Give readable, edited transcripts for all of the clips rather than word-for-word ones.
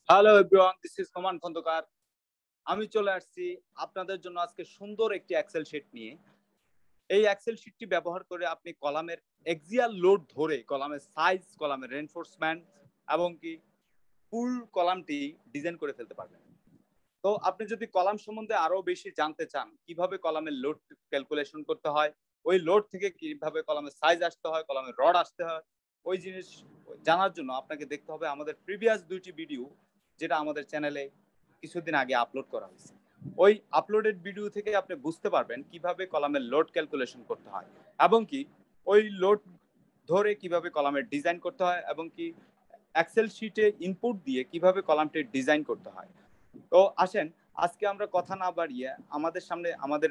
Hello everyone, this is Koman Khandaker. আমি চলে আসছি আপনাদের জন্য আজকে সুন্দর একটি এক্সেল শিট নিয়ে। এই এক্সেল শিটটি ব্যবহার করে আপনি কলামের এক্সিয়াল লোড ধরে কলামের সাইজ, কলামের রেনফোর্সমেন্ট এবং কি ফুল কলামটি ডিজাইন করে ফেলতে পারবেন। তো আপনি যদি কলাম সম্বন্ধে আরো বেশি জানতে চান, কিভাবে কলামের লোড ক্যালকুলেশন করতে হয়, ওই লোড থেকে কিভাবে কলামের সাইজ আসতে হয়, কলামের রড আসতে হয়, ওই জিনিস জানার জন্য আপনাকে দেখতে হবে আমাদের প্রিভিয়াস দুইটি ভিডিও, যেটা আমাদের চ্যানেলে কিছুদিন আগে আপলোড করা হয়েছে। ওই আপলোডেড ভিডিও থেকে আপনি বুঝতে পারবেন কিভাবে কলামের লোড ক্যালকুলেশন করতে হয় এবং কি ওই লোড ধরে কিভাবে কলামের ডিজাইন করতে হয় এবং কি এক্সেল শিটে ইনপুট দিয়ে কিভাবে কলামটি ডিজাইন করতে হয়। তো আসেন আজকে আমরা কথা না বাড়িয়ে আমাদের সামনে আমাদের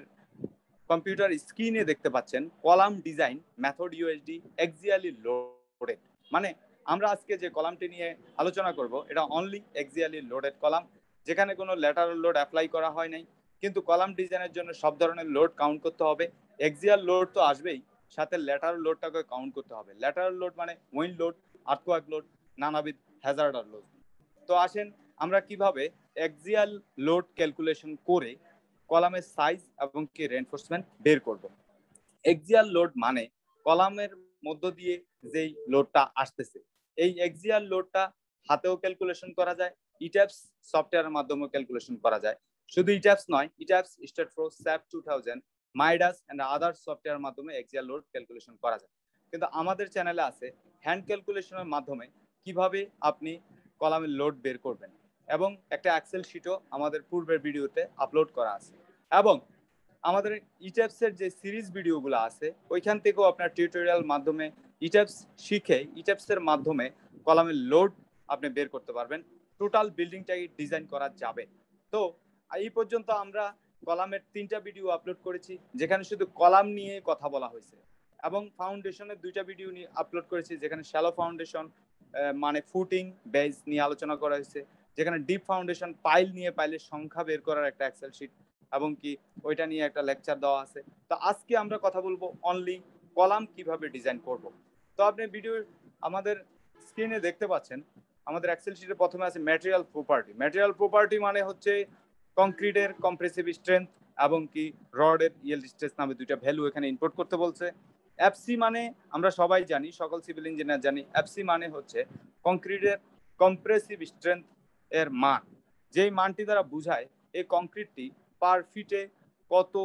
কম্পিউটার স্ক্রিনে দেখতে পাচ্ছেন column design method USD axially loaded. মানে আমরা আজকে যে কলামটি নিয়ে আলোচনা করব এটা অনলি এক্সিয়ালি লোডেড কলাম, যেখানে কোনো ল্যাটারাল লোড অ্যাপ্লাই করা হয় নাই। কিন্তু কলাম ডিজাইনের জন্য সব ধরনের লোড কাউন্ট করতে হবে। এক্সিয়াল লোড তো আসবেই, সাথে ল্যাটারাল লোডটাকে কাউন্ট করতে হবে। ল্যাটারাল লোড মানে উইন্ড লোড, আর্থকোয়াক লোড, নানাবিধ হ্যাজার্ডার লোড। তো আসেন আমরা কিভাবে এক্সিয়াল লোড ক্যালকুলেশন করে কলামের সাইজ এবং কি রেনফোর্সমেন্ট বের করব। এক্সিয়াল লোড মানে কলামের মধ্য দিয়ে যেই লোডটা আসতেছে, এই এক্সিয়াল লোডটা হাতেও ক্যালকুলেশন করা যায়, ইট্যাপস সফটওয়্যারের মাধ্যমে ক্যালকুলেশন করা যায়। শুধু ইট্যাপস নয়, ETABS, STAAD Pro, SAP 2000, MIDAS and other সফটওয়্যারের মাধ্যমে এক্সিয়াল লোড ক্যালকুলেশন করা যায়। কিন্তু আমাদের চ্যানেলে আছে হ্যান্ড ক্যালকুলেশনের মাধ্যমে কিভাবে আপনি কলামের লোড বের করবেন, এবং একটা এক্সেল শিটও আমাদের পূর্বের ভিডিওতে আপলোড করা আছে। এবং আমাদের ইট্যাপস এর যে সিরিজ ভিডিওগুলো আছে ওইখান থেকেও আপনার টিউটোরিয়াল মাধ্যমে ইট্যাপস শিখে ইট্যাপস এর মাধ্যমে কলামের লোড আপনি বের করতে পারবেন, টোটাল বিল্ডিংটাকে ডিজাইন করা যাবে। তো এই পর্যন্ত আমরা কলামের 3টা ভিডিও আপলোড করেছি, যেখানে শুধু কলাম নিয়ে কথা বলা হয়েছে, এবং ফাউন্ডেশনের 2টা ভিডিও নিয়ে আপলোড করেছি, যেখানে শ্যালো ফাউন্ডেশন মানে ফুটিং বেস নিয়ে আলোচনা করা হয়েছে, যেখানে ডিপ ফাউন্ডেশন পাইল নিয়ে পাইলের সংখ্যা বের করার একটা এক্সেল শিট এবং কি ওইটা নিয়ে একটা লেকচার দেওয়া আছে। তো আজকে আমরা কথা বলবো অনলি কলাম কিভাবে ডিজাইন করব। তো আপনি ভিডিও আমাদের স্ক্রিনে দেখতে পাচ্ছেন আমাদের এক্সেল শিটে প্রথমে আছে ম্যাটেরিয়াল প্রপার্টি। ম্যাটেরিয়াল প্রপার্টি মানে হচ্ছে কংক্রিটের কম্প্রেসিভ স্ট্রেংথ এবং কি রডের ইয়েল্ড স্ট্রেস নামে দুইটা ভ্যালু এখানে ইনপুট করতে বলছে। এফসি মানে আমরা সবাই জানি, সকল সিভিল ইঞ্জিনিয়ার জানি, এফসি মানে হচ্ছে কংক্রিটের কম্প্রেসিভ স্ট্রেংথ এর মান, যেই মানটি দ্বারা বোঝায় এই কংক্রিটটি পার ফিটে কত,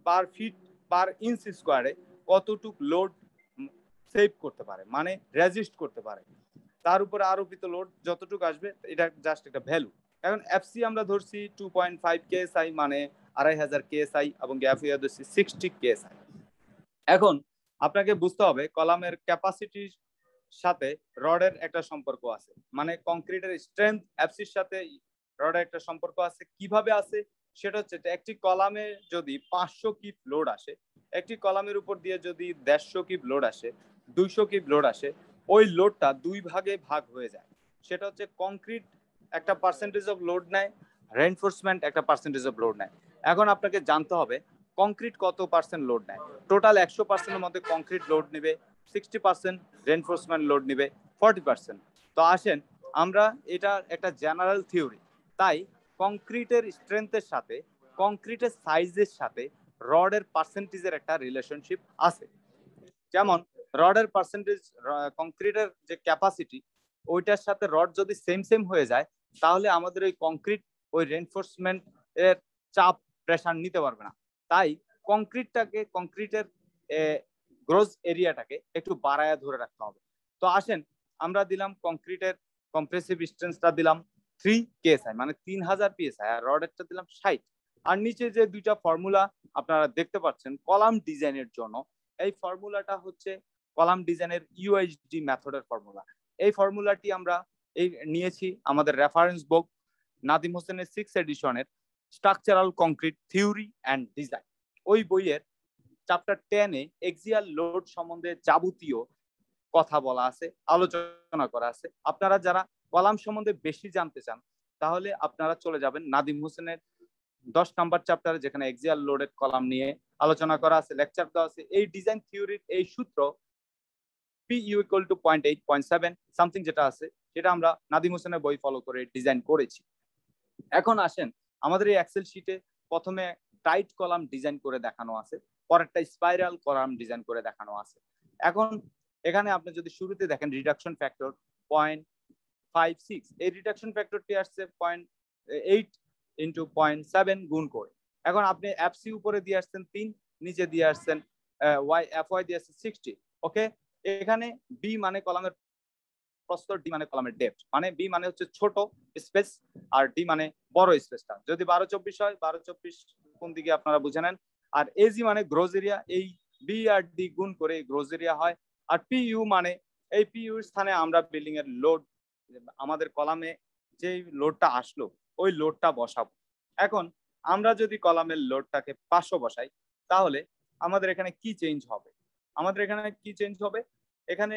পার ফিট পার ইঞ্চ স্কোয়ারে কতটুক লোড সেভ করতে পারে, মানে রেজিস্ট করতে পারে, তার উপরে আরোপিত লোড যতটুকু আসবে এটা জাস্ট একটা ভ্যালু। এখন এফসি আমরা ধরছি 2.5 কেএসআই মানে 2500 কেএসআই, এবং এফইআর ধরছি 60 কেএসআই। এখন আপনাকে বুঝতে হবে কলামের ক্যাপাসিটির সাথে রডের একটা সম্পর্ক আছে, মানে কংক্রিটের স্ট্রেংথ এফসির সাথে রডের একটা সম্পর্ক আছে। কিভাবে আছে সেটা হচ্ছে একটি কলামে যদি 500 কিপ লোড আসে, একটি কলামের উপর দিয়ে যদি 150 কিপ লোড আসে, 200 কিপ লোড আসে, ওই লোডটা দুই ভাগে ভাগ হয়ে যায়। সেটা হচ্ছে কংক্রিট একটা পার্সেন্টেজ অফ লোড নেয়, রেইনফোর্সমেন্ট একটা পার্সেন্টেজ অফ লোড নেয়। এখন আপনাকে জানতে হবে কংক্রিট কত পার্সেন্ট লোড নেয়। টোটাল 100%-এর মধ্যে কংক্রিট লোড নেবে 60%, রেইনফোর্সমেন্ট লোড নেবে 40%। তো আসেন আমরা এটা একটা জেনারেল থিওরি, তাই কংক্রিটের স্ট্রেংথের সাথে কংক্রিটের সাইজের সাথে রডের পার্সেন্টেজের একটা রিলেশনশিপ আছে। যেমন রডের পার্সেন্টেজ, কংক্রিটের যে ক্যাপাসিটি ওইটার সাথে রড যদি সেম সেম হয়ে যায়, তাহলে আমাদের ওই কংক্রিট ওই রেইনফোর্সমেন্ট এর চাপ প্রেসার নিতে পারবে না। তাই কংক্রিটটাকে, কংক্রিটের গ্রোস এরিয়াটাকে একটু বাড়ায়া ধরে রাখতে হবে। তো আসেন আমরা দিলাম কংক্রিটের কম্প্রেসিভ স্ট্রেংথটা দিলাম 3 কেএসআই মানে 3000 পিএসআই, আর রডেরটা দিলাম 60। আর নিচে যে দুইটা ফর্মুলা আপনারা দেখতে পাচ্ছেন কলাম ডিজাইনের জন্য, এই ফর্মুলাটা হচ্ছে কলাম ডিজাইনের ইউএইচডি মেথডের ফর্মুলা। এই ফর্মুলাটি আমরা এই নিয়েছি আমাদের রেফারেন্স বুক নাদিম হোসেনের 6th এডিশনের structural concrete theory and design. ওই বইয়ের চ্যাপ্টার 10-এ এক্সিয়াল লোড সম্বন্ধে যাবতীয় কথা বলা আছে, আলোচনা করা আছে। আপনারা যারা কলাম সম্বন্ধে বেশি জানতে চান তাহলে আপনারা চলে যাবেন নাদিম হোসেনের 10 নাম্বার চ্যাপ্টারে, যেখানে এক্সিয়াল লোডেড কলাম নিয়ে আলোচনা করা আছে, লেকচার দেওয়া আছে। এই ডিজাইন থিওরির এই সূত্র PU equal to 0.8 0.7 সামথিং যেটা আছে সেটা আমরা নাদিম হোসেনের বই ফলো করে ডিজাইন করেছি। এখন আসেন আমাদের এই এক্সেল শিটে প্রথমে টাইট কলাম ডিজাইন করে দেখানো আছে, পরেরটা স্পাইরাল কলাম ডিজাইন করে দেখানো আছে। এখন এখানে আপনি যদি শুরুতে দেখেন রিডাকশন ফ্যাক্টর 0.56, এই রিডাকশন ফ্যাক্টরটি আসছে 0.8 ইন্টু 0.7 গুণ করে। এখন আপনি এফসি উপরে দিয়ে আসছেন 3, নিচে দিয়ে আসছেন FY দিয়ে আসছে 60। ওকে, এখানে বি মানে কলামের প্রস্থ, ডি মানে কলামের ডেপথ, মানে বি মানে হচ্ছে ছোট স্পেস আর ডি মানে বড় স্পেসটা। যদি 12-24 হয় 12-24 কোন দিকে আপনারা বুঝে নেন। আর এজি মানে গ্রোজ এরিয়া, এই বি আর ডি গুণ করে গ্রোজ এরিয়া হয়। আর পিইউ মানে এই পিইউ স্থানে আমরা বিল্ডিং এর লোড, আমাদের কলামে যে লোডটা আসলো ওই লোডটা বসাবো। এখন আমরা যদি কলামের লোডটাকে 500 বসাই তাহলে আমাদের এখানে কি চেঞ্জ হবে? আমাদের এখানে কি চেঞ্জ হবে? এখানে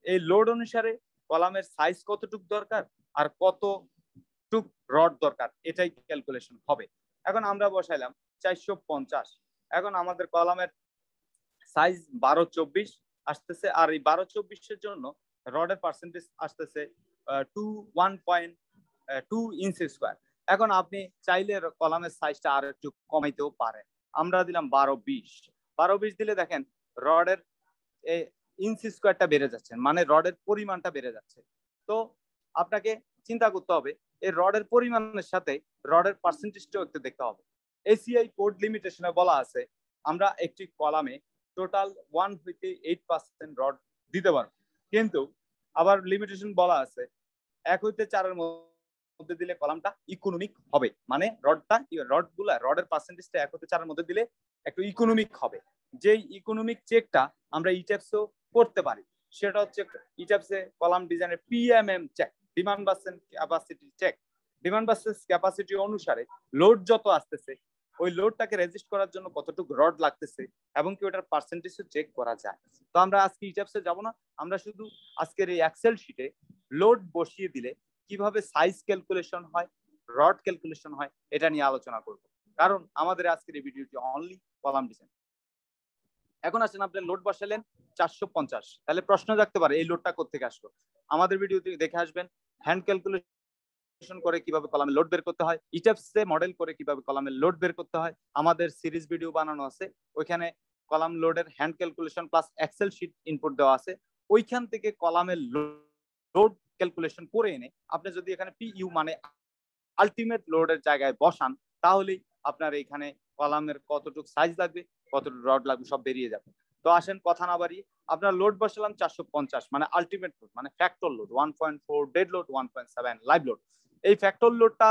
এই লোড অনুসারে কলামের সাইজ কতটুক দরকার আর কতটুক রড দরকার এটাই ক্যালকুলেশন হবে। এখন আমরা বসাইলাম 450। এখন আমাদের কলামের সাইজ 12-24 আসতেছে, আর এই 12-24 জন্য রডের পার্সেন্টেজ আসতেছে 1.2 ইঞ্চি স্কোয়ার। এখন আপনি চাইলে কলামের সাইজটা আর একটু কমাইতেও পারেন। আমরা দিলাম 12-20 দিলে দেখেন রডের ইঞ্চি স্কোয়ারটা বেড়ে যাচ্ছে, মানে রডের পরিমাণটা বেড়ে যাচ্ছে। তো আপনাকে চিন্তা করতে হবে এই রডের পরিমাণের সাথে রডের পার্সেন্টেজটাও একটু দেখতে হবে। এসিআই কোড লিমিটেশনে বলা আছে আমরা একটি কলামে টোটাল 1 হইতে 8% রড দিতে পারবো, কিন্তু আবার লিমিটেশন বলা আছে 1 হইতে 4-এর মধ্যে দিলে কলামটা ইকোনমিক হবে, মানে রডের পার্সেন্টেজটা 1 হইতে 4-এর মধ্যে দিলে একটু ইকোনমিক হবে। যেই ইকোনমিক চেকটা আমরা ইট্যাপসেও করতে পারি, সেটা হচ্ছে ইট্যাপসে কলাম ডিজাইনের PMM check, demand versus capacity check. Demand versus capacity অনুসারে লোড যত আসতেছে ওই লোডটাকে রেজিস্ট করার জন্য কতটুকু রড লাগতেছে এবং কি ওটার পার্সেন্টেজও চেক করা যায়। তো আমরা আজকে ইট্যাপসে যাব না, আমরা শুধু আজকের এই এক্সেল শিটে লোড বসিয়ে দিলে কিভাবে সাইজ ক্যালকুলেশন হয়, রড ক্যালকুলেশন হয় এটা নিয়ে আলোচনা করব, কারণ আমাদের আজকের এই ভিডিওটি অনলি কলাম ডিজাইন। এখন আসেন আপনি লোড বসালেন 450, তাহলে প্রশ্ন রাখতে পারে এই লোডটা কোত্থেকে আসলো? আমাদের ভিডিওতে দেখে আসবেন হ্যান্ড ক্যালকুলেশন করে কিভাবে কলামে লোড বের করতে হয়, ইট্যাপসে মডেল করে কিভাবে কলামে লোড বের করতে হয়। আমাদের সিরিজ ভিডিও বানানো আছে, ওইখানে কলাম লোডের hand calculation plus excel sheet input দেওয়া আছে, ওইখান থেকে কলামের লোড ক্যালকুলেশন করে এনে আপনি যদি এখানে পিইউ মানে আলটিমেট লোডের জায়গায় বসান তাহলেই আপনার এখানে কলামের কতটুকু সাইজ লাগবে, কতটুকু রড লাগবে সব বেরিয়ে যাবে। তো আসেন কথা না বাড়িয়ে আপনার লোড বসালাম 450, মানে আলটিমেট লোড, মানে factor load 1.4 dead load 1.7 live load. এই ফ্যাক্টর লোডটা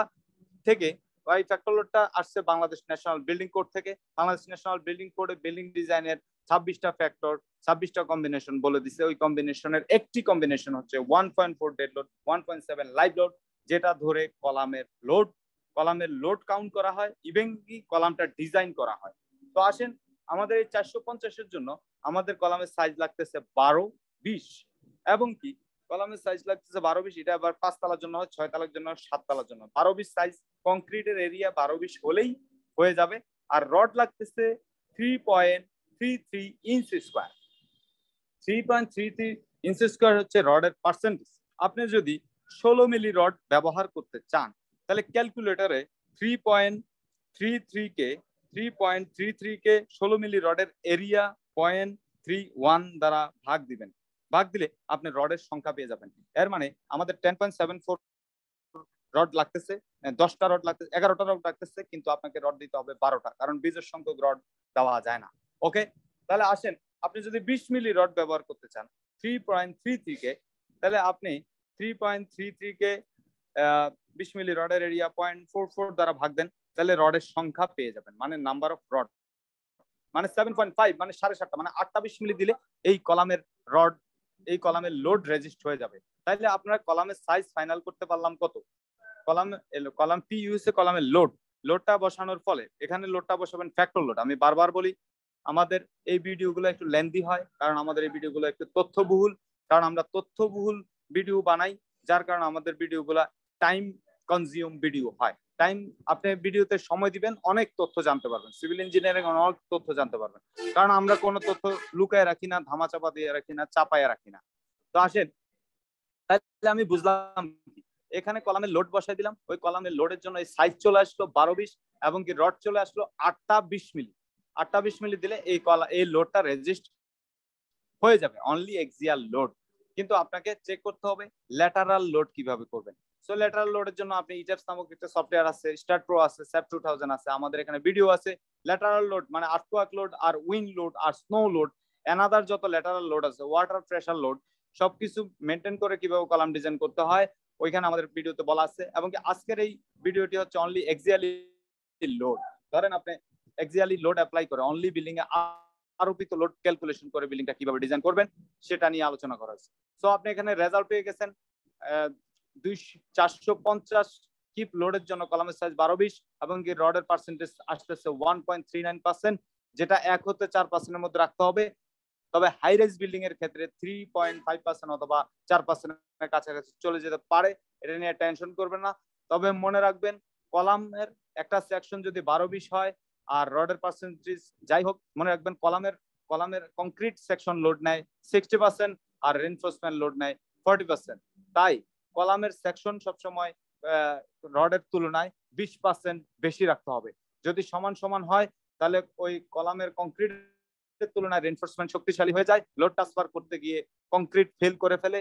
থেকে এই ফ্যাক্টর লোডটা আসছে বাংলাদেশ ন্যাশনাল বিল্ডিং কোড থেকে। বাংলাদেশ ন্যাশনাল বিল্ডিং কোডে বিল্ডিং ডিজাইনের 26টা ফ্যাক্টর 26টা কম্বিনেশন বলে দিছে। ওই কম্বিনেশনের একটি কম্বিনেশন হচ্ছে 1.4 ডেড লোড 1.7 লাইভ লোড, যেটা ধরে কলামের লোড কাউন্ট করা হয় ইভেন কি কলামটা ডিজাইন করা হয়। তো আসেন আমাদের এই 450-এর জন্য আমাদের কলামের সাইজ লাগতেছে 12-20 এবং কি কলামের সাইজ লাগতেছে 12-20, এটা আবার 5 তলার জন্য হয়, 6 তলার জন্য, 7 তলার জন্য 12-20 সাইজ। কংক্রিটের এরিয়া 12-20 হলেই হয়ে যাবে। আর রড লাগতেছে 3.33 ইঞ্চি স্কোয়ার। 3.33 ইঞ্চি স্কোয়ার হচ্ছে রডের পার্সেন্টেজ। আপনি যদি 16 মিলি রড ব্যবহার করতে চান তাহলে ক্যালকুলেটরে 3.33 কে 16 মিলি রডের এরিয়া 0.31 দ্বারা ভাগ দিবেন। ভাগ দিলে আপনি রডের সংখ্যা পেয়ে যাবেন। এর মানে আমাদের 10.74 রড লাগতেছে, 10টা রড লাগতেছে, 11টা রড লাগতেছে, কিন্তু আপনাকে রড দিতে হবে 12টা, কারণ বীজের সংখ্যক রড দেওয়া যায় না। ওকে, তাহলে আসেন আপনি যদি 20 মিলি রড ব্যবহার করতে চান 3.33 কে, তাহলে আপনি 3.33 কে 20 মিলি রডের এরিয়া 0.44 দ্বারা ভাগ দেন, তাহলে রডের সংখ্যা পেয়ে যাবেন, মানে নাম্বার অফ রড মানে 7.5, মানে 7.5টা, মানে 8টা 20 মিলি দিলে এই কলামের লোড রেজিস্ট হয়ে যাবে। তাইলে আপনারা কলামের সাইজ ফাইনাল করতে পারলাম কত? কলাম পিইউসে কলামের লোডটা বসানোর ফলে এখানে লোডটা বসাবেন ফ্যাক্টর লোড। আমি বারবার বলি আমাদের এই ভিডিওগুলো একটু লেন্দি হয়, কারণ আমাদের এই ভিডিওগুলো একটু তথ্যবহুল, কারণ আমরা তথ্যবহুল ভিডিও বানাই, যার কারণে আমাদের ভিডিওগুলো টাইম কনজিউম ভিডিও হয়। টাইম আপনি ভিডিওতে সময় দিবেন, অনেক তথ্য জানতে পারবেন, সিভিল ইঞ্জিনিয়ারিং অনেক তথ্য জানতে পারবেন, কারণ আমরা কোনো তথ্য লুকায় রাখি না, ধামাচাপা দিয়ে রাখি না, চাপায় রাখি না। তো আসেন, তাহলে আমি বুঝলাম এখানে কলামে লোড বসাই দিলাম, ওই কলামের লোডের জন্য এই সাইজ চলে আসলো 12-20 এবং কি রড চলে আসলো 8টা 20 মিলি। 8টা 20 মিলি দিলে এই লোডটা রেজিস্ট হয়ে যাবে, অনলি এক্সিয়াল লোড। কিন্তু আপনাকে চেক করতে হবে ল্যাটারাল লোড কিভাবে করবেন। সো ল্যাটারাল লোডের জন্য আপনি ইটেপস নামক একটা সফটওয়্যার আছে, স্টার্ট প্রো আছে, স্যাপ 2000 আছে, আমাদের এখানে ভিডিও আছে। ল্যাটারাল লোড মানে আর্থকোয়াক লোড আর উইন্ড লোড আর স্নো লোড, অ্যানাদার যত ল্যাটারাল লোড আছে, ওয়াটার প্রেসার লোড, সবকিছু মেনটেন করে কিভাবে কলাম ডিজাইন করতে হয় ওইখানে আমাদের ভিডিওতে বলা আছে। এবং কি আজকের এই ভিডিওটি হচ্ছে অনলি এক্সিয়ালি লোড। ধরেন আপনি এক্সিয়ালি লোড অ্যাপ্লাই করে অনলি বিল্ডিং এ আরোপিত লোড ক্যালকুলেশন করে বিল্ডিংটা কিভাবে ডিজাইন করবেন সেটা নিয়ে আলোচনা করা হয়েছে। সো আপনি এখানে রেজাল্ট পেয়ে গেছেন 450 কিপ লোডের জন্য কলামের সাইজ 12-20 এবং কি রডের পার্সেন্টেজ আসতেছে 1.39%, যেটা 1 হতে 4% মধ্যে রাখতে হবে। তবে হাই রাইজ বিল্ডিং এর ক্ষেত্রে 3.5% অথবা 4% কাছাকাছি চলে যেতে পারে, এটা নিয়ে টেনশন করবেন না। তবে মনে রাখবেন কলামের একটা সেকশন যদি 12-20 হয় আর রডের পার্সেন্টেজ যাই হোক, মনে রাখবেন কলামের কংক্রিট সেকশন লোড নেয় 60% আর রিইনফোর্সমেন্ট লোড নেয় 40%। তাই কলামের সেকশন সবসময় রডের তুলনায় 20% বেশি রাখতে হবে। যদি সমান সমান হয় তাহলে ওই কলামের কংক্রিট তুলনায় রেইনফোর্সমেন্ট শক্তিশালী হয়ে যায়, লোড ট্রান্সফার করতে গিয়ে কংক্রিট ফেল করে ফেলে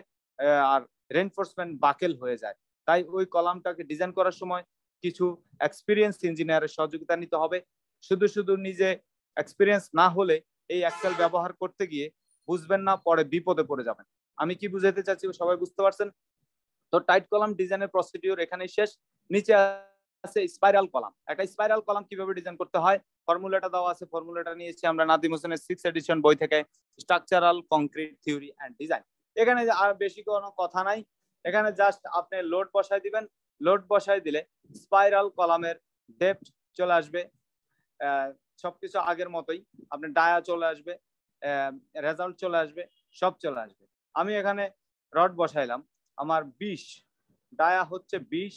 আর রেইনফোর্সমেন্ট বাকেল হয়ে যায়। তাই ওই কলামটাকে ডিজাইন করার সময় কিছু এক্সপিরিয়েন্স ইঞ্জিনিয়ারের সহযোগিতা নিতে হবে। শুধু শুধু নিজে এক্সপিরিয়েন্স না হলে এই এক্সেল ব্যবহার করতে গিয়ে বুঝবেন না, পরে বিপদে পড়ে যাবেন। আমি কি বুঝাতে চাচ্ছি সবাই বুঝতে পারছেন? তো টাইট কলাম ডিজাইনের প্রসিডিউর এখানেই শেষ। নিচে আছে স্পাইরাল কলাম। একটা স্পাইরাল কলাম কিভাবে ডিজাইন করতে হয় ফর্মুলাটা দেওয়া আছে, ফর্মুলাটা নিয়েছি আমরা নাদিম হোসেনের 6th এডিশন বই থেকে, structural concrete theory and design. এখানে আর বেশি কোনো কথা নাই, এখানে জাস্ট আপনি লোড বসাই দিবেন। লোড বসাই দিলে স্পাইরাল কলামের ডেপথ চলে আসবে, সবকিছু আগের মতোই, আপনি ডায়া চলে আসবে, রেজাল্ট চলে আসবে, সব চলে আসবে। আমি এখানে রড বসাইলাম, আমার 20, ডায়া হচ্ছে 20,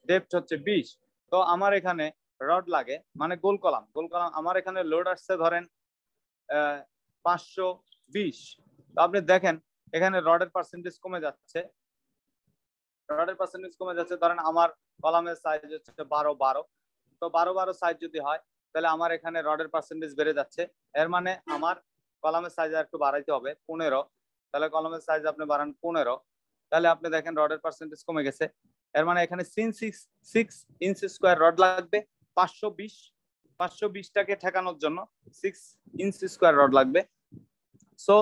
ডেপথ হচ্ছে 20। তো আমার এখানে রড লাগে মানে গোল কলাম আমার এখানে লোড আসছে ধরেন 520। তো আপনি দেখেন এখানে রডের পার্সেন্টেজ কমে যাচ্ছে, ধরেন আমার কলামের সাইজ হচ্ছে 12-12। তো 12-12 সাইজ যদি হয় তাহলে আমার এখানে রডের পার্সেন্টেজ বেড়ে যাচ্ছে, এর মানে আমার কলামের সাইজ একটু বাড়াইতে হবে 15। তাহলে কলামের সাইজ আপনি বাড়ান 15, তাহলে আপনি দেখেন রডের পার্সেন্টেজ কমে গেছে। এর মানে এখানে 6 ইঞ্চ স্কোয়ার রড লাগবে, 520টাকে ঠেকানোর জন্য 6 ইঞ্চ স্কোয়ার রড লাগবে। সো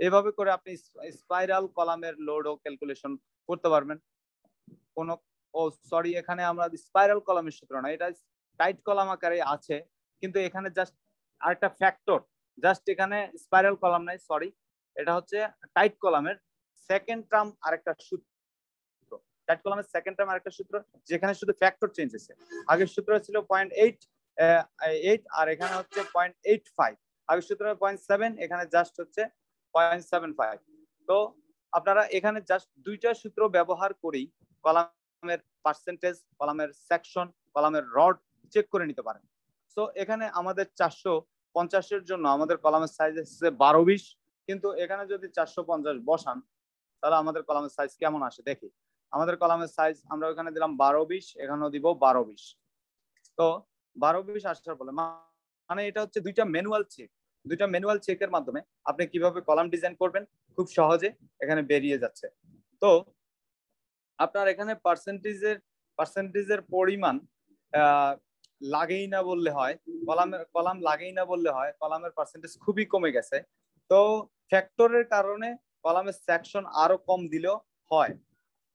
এভাবে করে আপনি স্পাইরাল কলামের লোড ও ক্যালকুলেশন করতে পারবেন। কোন সরি, এখানে আমরা স্পাইরাল কলামের সূত্র না, এটা টাইট কলাম আকারে আছে, কিন্তু এখানে জাস্ট আরেকটা ফ্যাক্টর, জাস্ট এখানে স্পাইরাল কলাম নাই, সরি, এটা হচ্ছে টাইট কলামের সেকেন্ড টার্ম আরেকটা সূত্র। টাইট কলামের সেকেন্ড টার্ম আরেকটা সূত্র, যেখানে শুধু ফ্যাক্টর চেঞ্জ হয়েছে। আগের সূত্র ছিল 0.8 আর এখানে হচ্ছে 0.85। আগের সূত্র 0.7, এখানে জাস্ট হচ্ছে 0.75। তো আপনারা এখানে জাস্ট দুইটা সূত্র ব্যবহার করেই কলামের পার্সেন্টেজ, কলামের সেকশন, কলামের রড চেক করে নিতে পারেন। সো এখানে আমাদের 450-এর জন্য আমাদের কলামের সাইজ হচ্ছে 12-20, কিন্তু এখানে যদি 450 বসান তাহলে আমাদের কলামের সাইজ কেমন আসে দেখি। আমাদের কলামের সাইজ আমরা ওখানে দিলাম 12-20, এখানেও দিব 12-20। তো 12-20 আসার ফলে মানে এটা হচ্ছে দুইটা ম্যানুয়াল চেকের মাধ্যমে আপনি কিভাবে কলাম ডিজাইন করবেন খুব সহজে এখানে বেরিয়ে যাচ্ছে। তো আপনার এখানে পার্সেন্টেজের পরিমাণ লাগেই না বললে হয়, কলাম লাগেই না বললে হয়, কলামের পার্সেন্টেজ খুবই কমে গেছে। তো ফ্যাক্টরের কারণে কলামের সেকশন আরো কম দিলেও হয়।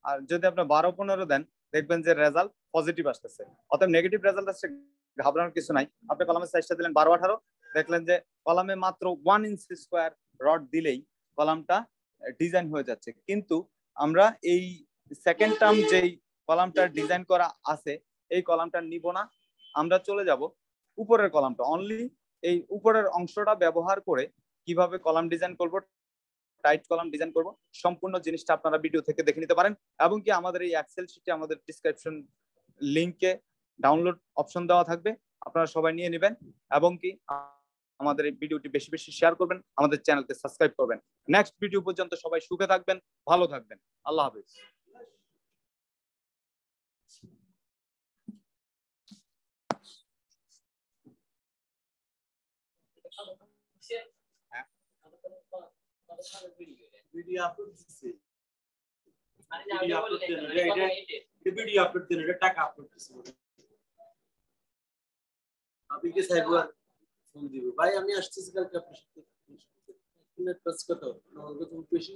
আর যদি আপনি 12-15 দেন দেখবেন যে রেজাল্ট পজিটিভ আসতেছে। অতএব নেগেটিভ রেজাল্ট আসছে ঘাবড়ানোর কিছু নাই। আপনি কলামের সাইজটা দিলেন 12-18, দেখলেন যে কলামে মাত্র 1 ইঞ্চ স্কোয়ার রড দিলেই কলামটা ডিজাইন হয়ে যাচ্ছে। কিন্তু আমরা এই সেকেন্ড টার্ম যেই কলামটা ডিজাইন করা আছে এই কলামটা নিব না, আমরা চলে যাব উপরের কলামটা। অনলি এই উপরের অংশটা ব্যবহার করে কিভাবে কলাম ডিজাইন করব, টাইট কলাম ডিজাইন করব, সম্পূর্ণ জিনিসটা আপনারা ভিডিও থেকে দেখে নিতে পারেন। এবং কি আমাদের এই এক্সেল শিটে আমাদের ডেসক্রিপশন লিংকে ডাউনলোড অপশন দেওয়া থাকবে, আপনারা সবাই নিয়ে নেবেন এবং কি আমাদের এই ভিডিওটি বেশি বেশি শেয়ার করবেন, আমাদের চ্যানেলকে সাবস্ক্রাইব করবেন। নেক্সট ভিডিও পর্যন্ত সবাই সুখে থাকবেন, ভালো থাকবেন। আল্লাহ হাফেজ। ভিডিও আপলোড দিছে, ভিডিও আপলোড দেন, এটা টাকা আপলোড দিছে। আপনি কি সাইবার ফোন দিব ভাই, আমি আসতেছি কালকে আপনার সাথে। নেট পাস কত? আমার কথা পেশি